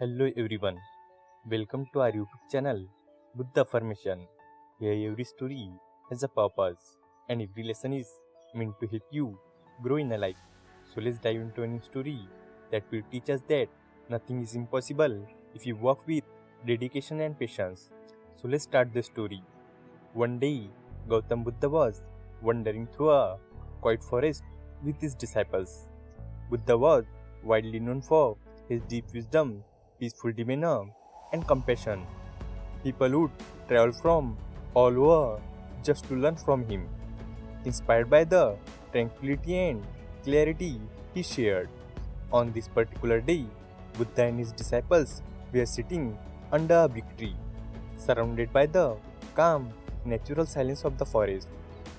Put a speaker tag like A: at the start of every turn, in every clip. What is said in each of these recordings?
A: Hello everyone, welcome to our YouTube channel, Buddha Affirmation. Here every story has a purpose and every lesson is meant to help you grow in a life. So let's dive into a new story that will teach us that nothing is impossible if you work with dedication and patience. So let's start the story. One day, Gautam Buddha was wandering through a quiet forest with his disciples. Buddha was widely known for his deep wisdom, peaceful demeanor, and compassion. People would travel from all over just to learn from him, inspired by the tranquility and clarity he shared. On this particular day, Buddha and his disciples were sitting under a big tree, surrounded by the calm, natural silence of the forest.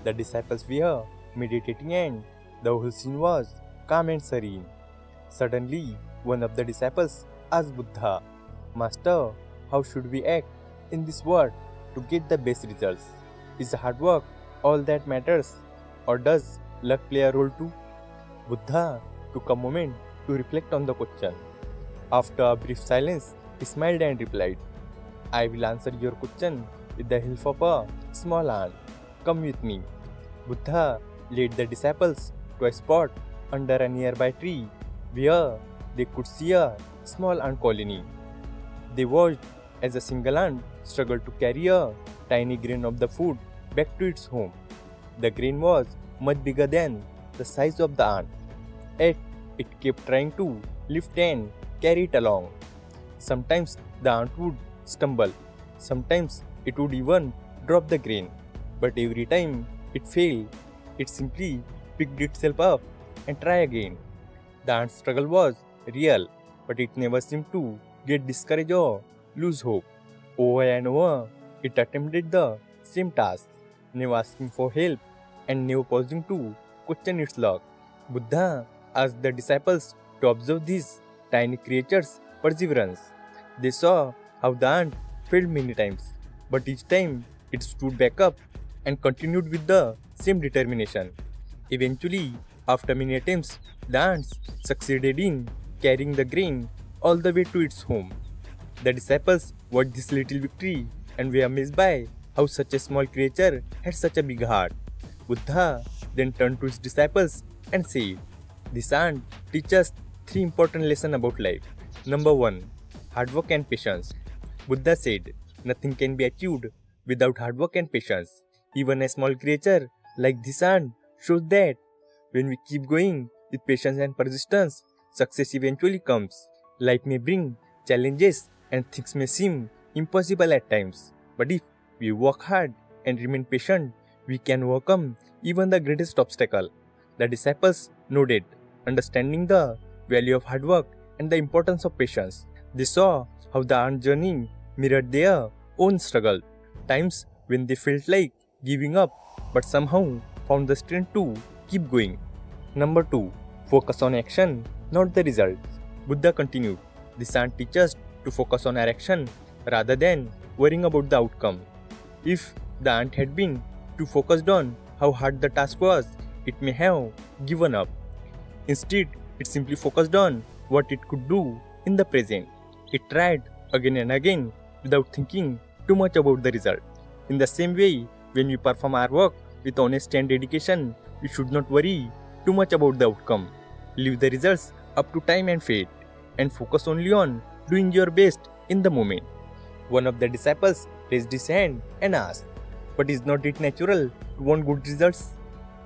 A: The disciples were meditating and the whole scene was calm and serene. Suddenly, one of the disciples asked Buddha, Master, how should we act in this world to get the best results? Is hard work all that matters, or does luck play a role too? Buddha took a moment to reflect on the question. After a brief silence, he smiled and replied, I will answer your question with the help of a small ant. Come with me. Buddha led the disciples to a spot under a nearby tree where they could see a small ant colony. They watched as a single ant struggled to carry a tiny grain of the food back to its home. The grain was much bigger than the size of the ant, yet it kept trying to lift and carry it along. Sometimes the ant would stumble, sometimes it would even drop the grain, but every time it failed, it simply picked itself up and tried again. The ant's struggle was real, but it never seemed to get discouraged or lose hope. Over and over, it attempted the same task, never asking for help and never pausing to question its luck. Buddha asked the disciples to observe these tiny creatures' perseverance. They saw how the ant failed many times, but each time it stood back up and continued with the same determination. Eventually, after many attempts, the ants succeeded in carrying the grain all the way to its home. The disciples watched this little victory and were amazed by how such a small creature had such a big heart. Buddha then turned to his disciples and said, This ant teaches three important lessons about life. Number 1. Hard work and patience. Buddha said, Nothing can be achieved without hard work and patience. Even a small creature like this ant shows that when we keep going with patience and persistence, success eventually comes. Life may bring challenges and things may seem impossible at times, but if we work hard and remain patient, we can overcome even the greatest obstacle. The disciples nodded, understanding the value of hard work and the importance of patience. They saw how the ant journey mirrored their own struggle, times when they felt like giving up, but somehow found the strength to keep going. Number 2. Focus on action, not the results. Buddha continued, This ant teaches us to focus on our action rather than worrying about the outcome. If the ant had been too focused on how hard the task was, it may have given up. Instead, it simply focused on what it could do in the present. It tried again and again without thinking too much about the result. In the same way, when we perform our work with honesty and dedication, we should not worry too much about the outcome. Leave the results up to time and fate, and focus only on doing your best in the moment. One of the disciples raised his hand and asked, But is not it natural to want good results?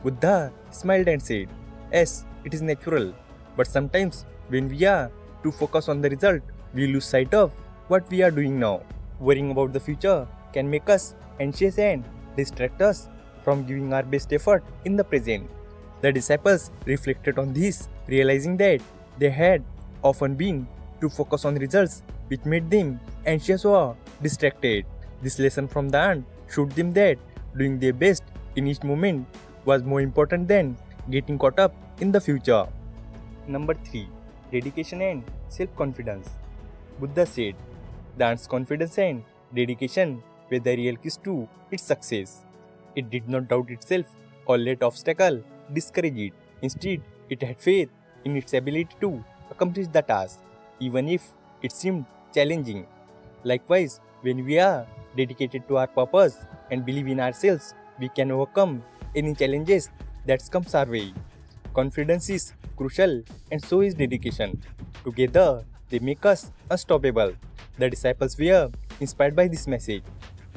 A: Buddha smiled and said, Yes, it is natural, but sometimes when we are too focused on the result, we lose sight of what we are doing now. Worrying about the future can make us anxious and distract us from giving our best effort in the present. The disciples reflected on this, realizing that they had often been too focused on results which made them anxious or distracted. This lesson from the ant showed them that doing their best in each moment was more important than getting caught up in the future. Number 3. Dedication and self-confidence. Buddha said, The ant's confidence and dedication were the real keys to its success. It did not doubt itself or let obstacle discourage it. Instead, it had faith in its ability to accomplish the task, even if it seemed challenging. Likewise, when we are dedicated to our purpose and believe in ourselves, we can overcome any challenges that comes our way. Confidence is crucial and so is dedication. Together, they make us unstoppable. The disciples were inspired by this message.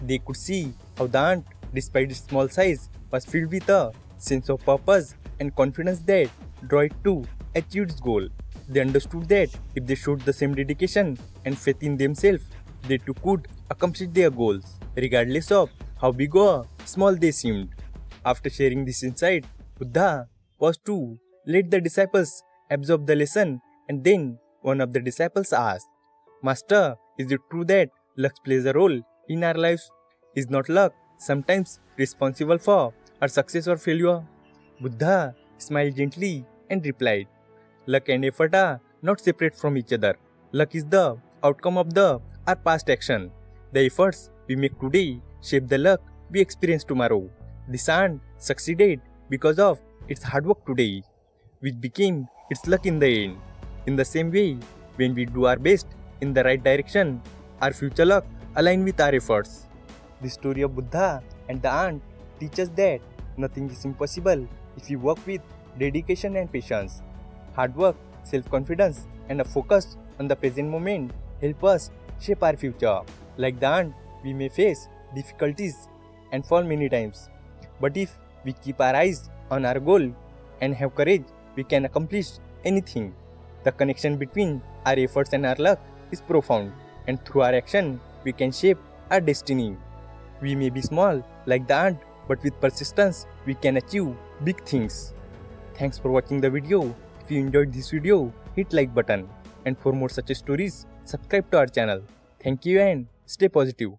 A: They could see how the ant, despite its small size, was filled with a sense of purpose and confidence that drew it to achieve its goal. They understood that if they showed the same dedication and faith in themselves, they too could accomplish their goals, regardless of how big or small they seemed. After sharing this insight, Buddha was to let the disciples absorb the lesson, and then one of the disciples asked, Master, is it true that luck plays a role in our lives? Is not luck sometimes responsible for our success or failure? Buddha smiled gently and replied, Luck and effort are not separate from each other. Luck is the outcome of our past action. The efforts we make today shape the luck we experience tomorrow. This ant succeeded because of its hard work today, which became its luck in the end. In the same way, when we do our best in the right direction, our future luck aligns with our efforts. The story of Buddha and the ant teaches that nothing is impossible if we work with dedication and patience. Hard work, self-confidence, and a focus on the present moment help us shape our future. Like the ant, we may face difficulties and fall many times. But if we keep our eyes on our goal and have courage, we can accomplish anything. The connection between our efforts and our luck is profound, and through our action, we can shape our destiny. We may be small like the ant, but with persistence, we can achieve big things. Thanks for watching the video. If you enjoyed this video, hit like button, and for more such stories, subscribe to our channel. Thank you and stay positive.